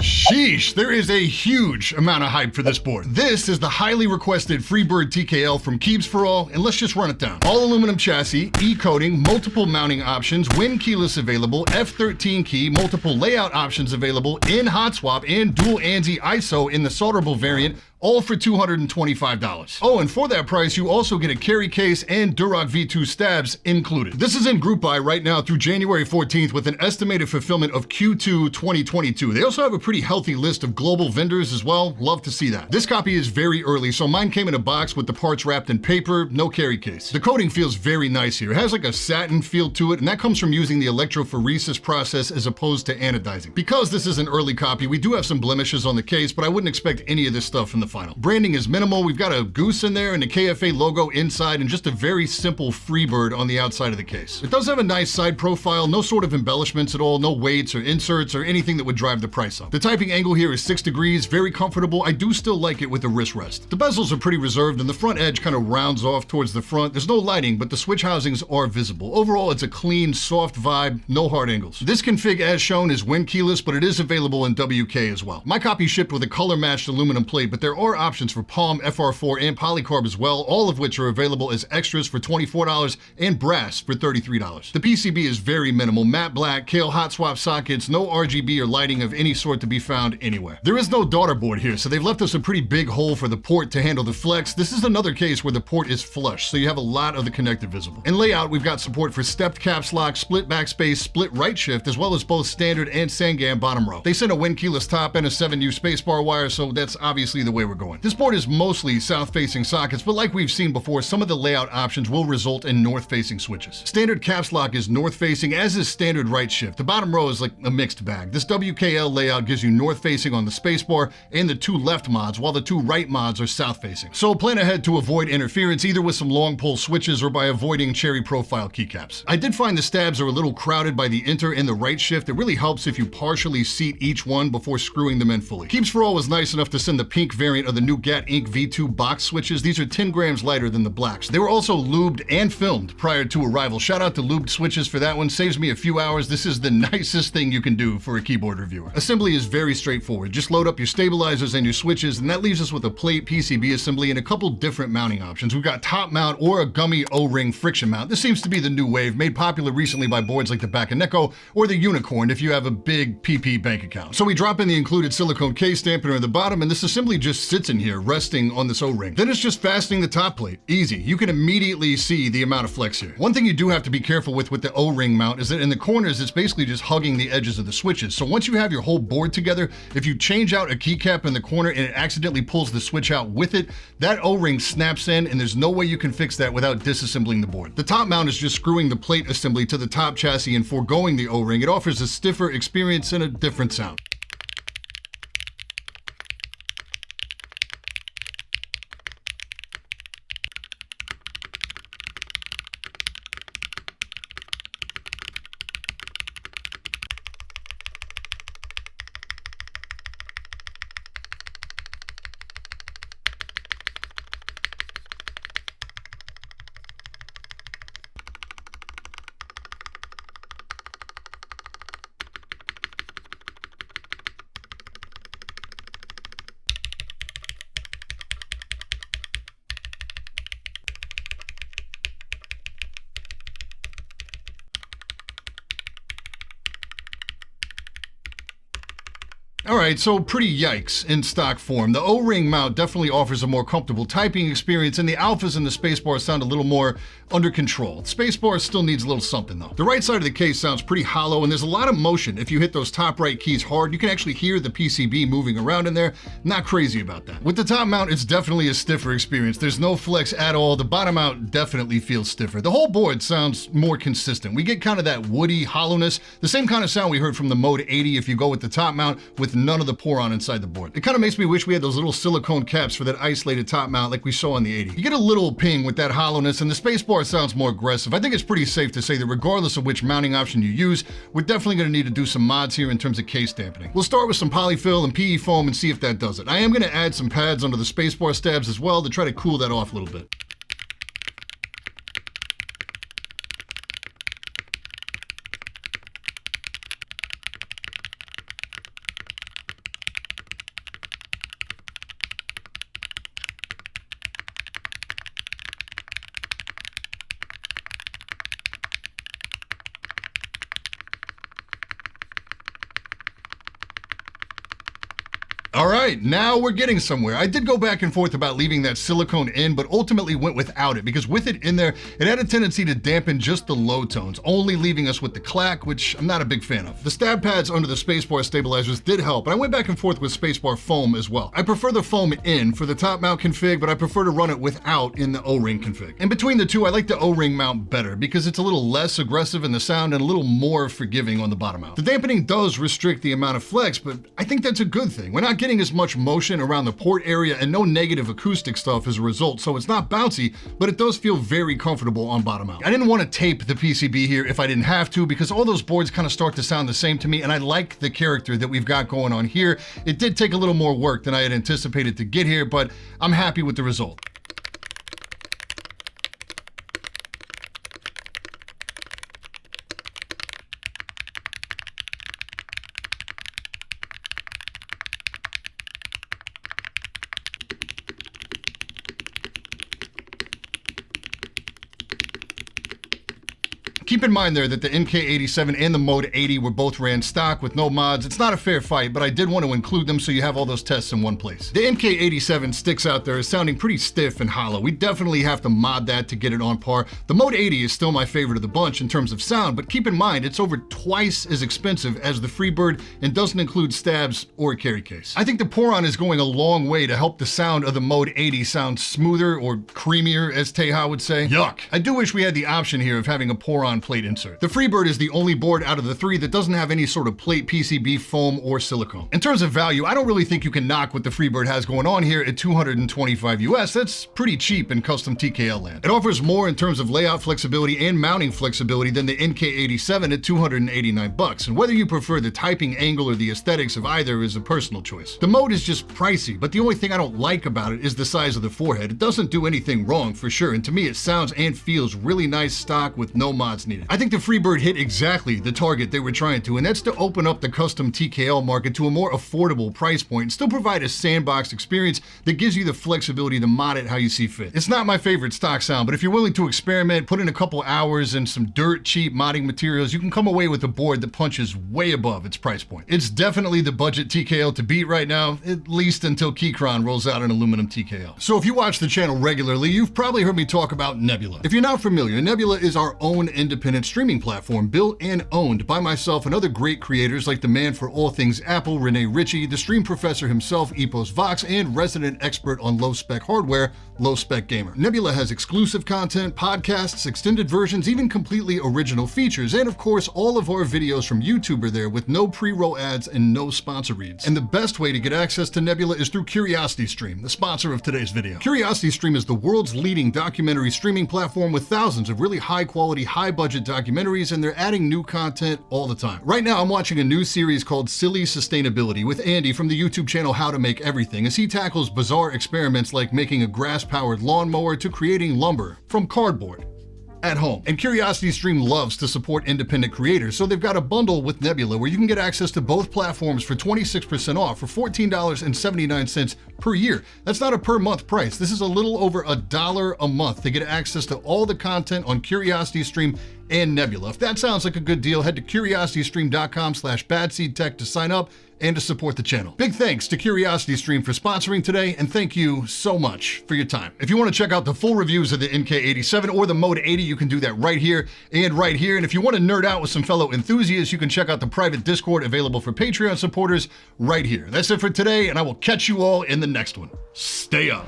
Sheesh, there is a huge amount of hype for this board. This is the highly requested Freebird TKL from KeebsForAll, and let's just run it down. All aluminum chassis, E-coating, multiple mounting options, Win keyless available, F13 key, multiple layout options available, in hot swap, and dual ANSI ISO in the solderable variant, all for $225. Oh, and for that price, you also get a carry case and Duroc V2 stabs included. This is in group buy right now through January 14th with an estimated fulfillment of Q2 2022. They also have a pretty healthy list of global vendors as well. Love to see that. This copy is very early, so mine came in a box with the parts wrapped in paper, no carry case. The coating feels very nice here. It has like a satin feel to it, and that comes from using the electrophoresis process as opposed to anodizing. Because this is an early copy, we do have some blemishes on the case, but I wouldn't expect any of this stuff from the final. Branding is minimal. We've got a goose in there and a KFA logo inside and just a very simple Freebird on the outside of the case. It does have a nice side profile, no sort of embellishments at all, no weights or inserts or anything that would drive the price up. The typing angle here is 6 degrees, very comfortable. I do still like it with the wrist rest. The bezels are pretty reserved and the front edge kind of rounds off towards the front. There's no lighting, but the switch housings are visible. Overall, it's a clean, soft vibe, no hard angles. This config as shown is Win keyless, but it is available in WK as well. My copy shipped with a color matched aluminum plate, but there are options for Palm, FR4, and polycarb as well, all of which are available as extras for $24 and brass for $33. The PCB is very minimal, matte black, Kale hot swap sockets, no RGB or lighting of any sort to be found anywhere. There is no daughter board here, so they've left us a pretty big hole for the port to handle the flex. This is another case where the port is flush, so you have a lot of the connector visible. In layout, we've got support for stepped caps lock, split backspace, split right shift, as well as both standard and Sangam bottom row. They sent a Win keyless top and a 7U spacebar wire, so that's obviously the way we're going. This board is mostly south-facing sockets, but like we've seen before, some of the layout options will result in north-facing switches. Standard caps lock is north-facing, as is standard right shift. The bottom row is like a mixed bag. This WKL layout gives you north-facing on the spacebar and the 2 left mods, while the 2 right mods are south-facing. So plan ahead to avoid interference, either with some long pull switches or by avoiding cherry profile keycaps. I did find the stabs are a little crowded by the inter and the right shift. It really helps if you partially seat each one before screwing them in fully. KeebsForAll was nice enough to send the pink variant of the new GAT Inc. V2 box switches. These are 10 grams lighter than the blacks. They were also lubed and filmed prior to arrival. Shout out to lubed switches for that one. Saves me a few hours. This is the nicest thing you can do for a keyboard reviewer. Assembly is very straightforward. Just load up your stabilizers and your switches, and that leaves us with a plate PCB assembly and a couple different mounting options. We've got top mount or a gummy O-ring friction mount. This seems to be the new wave, made popular recently by boards like the Bakaneko or the Unicorn if you have a big PP bank account. So we drop in the included silicone case dampener at the bottom, and this assembly just sits in here, resting on this O-ring. Then it's just fastening the top plate. Easy. You can immediately see the amount of flex here. One thing you do have to be careful with the O-ring mount is that in the corners, it's basically just hugging the edges of the switches. So once you have your whole board together, if you change out a keycap in the corner and it accidentally pulls the switch out with it, that O-ring snaps in, and there's no way you can fix that without disassembling the board. The top mount is just screwing the plate assembly to the top chassis and foregoing the O-ring. It offers a stiffer experience and a different sound. All right, so pretty yikes in stock form. The O-ring mount definitely offers a more comfortable typing experience, and the alphas and the spacebar sound a little more under control. The spacebar still needs a little something though. The right side of the case sounds pretty hollow, and there's a lot of motion. If you hit those top right keys hard, you can actually hear the PCB moving around in there. Not crazy about that. With the top mount, it's definitely a stiffer experience. There's no flex at all. The bottom mount definitely feels stiffer. The whole board sounds more consistent. We get kind of that woody hollowness, the same kind of sound we heard from the Mode 80 if you go with the top mount with none of the poron inside the board. It kind of makes me wish we had those little silicone caps for that isolated top mount like we saw on the 80. You get a little ping with that hollowness, and the spacebar sounds more aggressive. I think it's pretty safe to say that regardless of which mounting option you use, we're definitely going to need to do some mods here in terms of case dampening. We'll start with some polyfill and PE foam and see if that does it. I am going to add some pads under the spacebar stabs as well to try to cool that off a little bit. All right, now we're getting somewhere. I did go back and forth about leaving that silicone in, but ultimately went without it because with it in there, it had a tendency to dampen just the low tones, only leaving us with the clack, which I'm not a big fan of. The stab pads under the spacebar stabilizers did help, and I went back and forth with spacebar foam as well. I prefer the foam in for the top mount config, but I prefer to run it without in the O-ring config. And between the two, I like the O-ring mount better because it's a little less aggressive in the sound and a little more forgiving on the bottom mount. The dampening does restrict the amount of flex, but I think that's a good thing. We're not getting as much motion around the port area and no negative acoustic stuff as a result, so it's not bouncy, but it does feel very comfortable on bottom mount. I didn't want to tape the PCB here if I didn't have to because all those boards kind of start to sound the same to me, and I like the character that we've got going on here. It did take a little more work than I had anticipated to get here, but I'm happy with the result. Keep in mind there that the NK87 and the Mode 80 were both ran stock with no mods. It's not a fair fight, but I did want to include them so you have all those tests in one place. The NK87 sticks out there as sounding pretty stiff and hollow. We definitely have to mod that to get it on par. The Mode 80 is still my favorite of the bunch in terms of sound, but keep in mind it's over twice as expensive as the Freebird and doesn't include stabs or a carry case. I think the Poron is going a long way to help the sound of the Mode 80 sound smoother or creamier, as Teja would say. Yuck. I do wish we had the option here of having a Poron plate insert. The Freebird is the only board out of the three that doesn't have any sort of plate, PCB, foam, or silicone. In terms of value, I don't really think you can knock what the Freebird has going on here at $225 US. That's pretty cheap in custom TKL land. It offers more in terms of layout flexibility and mounting flexibility than the NK87 at $289. And whether you prefer the typing angle or the aesthetics of either is a personal choice. The Mode is just pricey, but the only thing I don't like about it is the size of the forehead. It doesn't do anything wrong for sure, and to me it sounds and feels really nice stock with no mods needed. I think the Freebird hit exactly the target they were trying to, and that's to open up the custom TKL market to a more affordable price point and still provide a sandbox experience that gives you the flexibility to mod it how you see fit. It's not my favorite stock sound, but if you're willing to experiment, put in a couple hours and some dirt cheap modding materials, you can come away with a board that punches way above its price point. It's definitely the budget TKL to beat right now, at least until Keychron rolls out an aluminum TKL. So if you watch the channel regularly, you've probably heard me talk about Nebula. If you're not familiar, Nebula is our own independent streaming platform built and owned by myself and other great creators like the man for all things Apple, Rene Ritchie, the stream professor himself, Epos Vox, and resident expert on low-spec hardware, Low Spec Gamer. Nebula has exclusive content, podcasts, extended versions, even completely original features, and of course all of our videos from YouTube are there with no pre-roll ads and no sponsor reads. And the best way to get access to Nebula is through CuriosityStream, the sponsor of today's video. CuriosityStream is the world's leading documentary streaming platform with thousands of really high-quality, high-budget documentaries, and they're adding new content all the time. Right now, I'm watching a new series called Silly Sustainability with Andy from the YouTube channel How to Make Everything, as he tackles bizarre experiments like making a grass-powered lawnmower to creating lumber from cardboard at home. And CuriosityStream loves to support independent creators, so they've got a bundle with Nebula where you can get access to both platforms for 26% off for $14.79 per year. That's not a per month price. This is a little over $1 a month to get access to all the content on CuriosityStream and Nebula. If that sounds like a good deal, head to curiositystream.com/badseedtech to sign up and to support the channel. Big thanks to CuriosityStream for sponsoring today, and thank you so much for your time. If you want to check out the full reviews of the NK87 or the Mode 80, you can do that right here and right here. And if you want to nerd out with some fellow enthusiasts, you can check out the private Discord available for Patreon supporters right here. That's it for today, and I will catch you all in the next one. Stay up.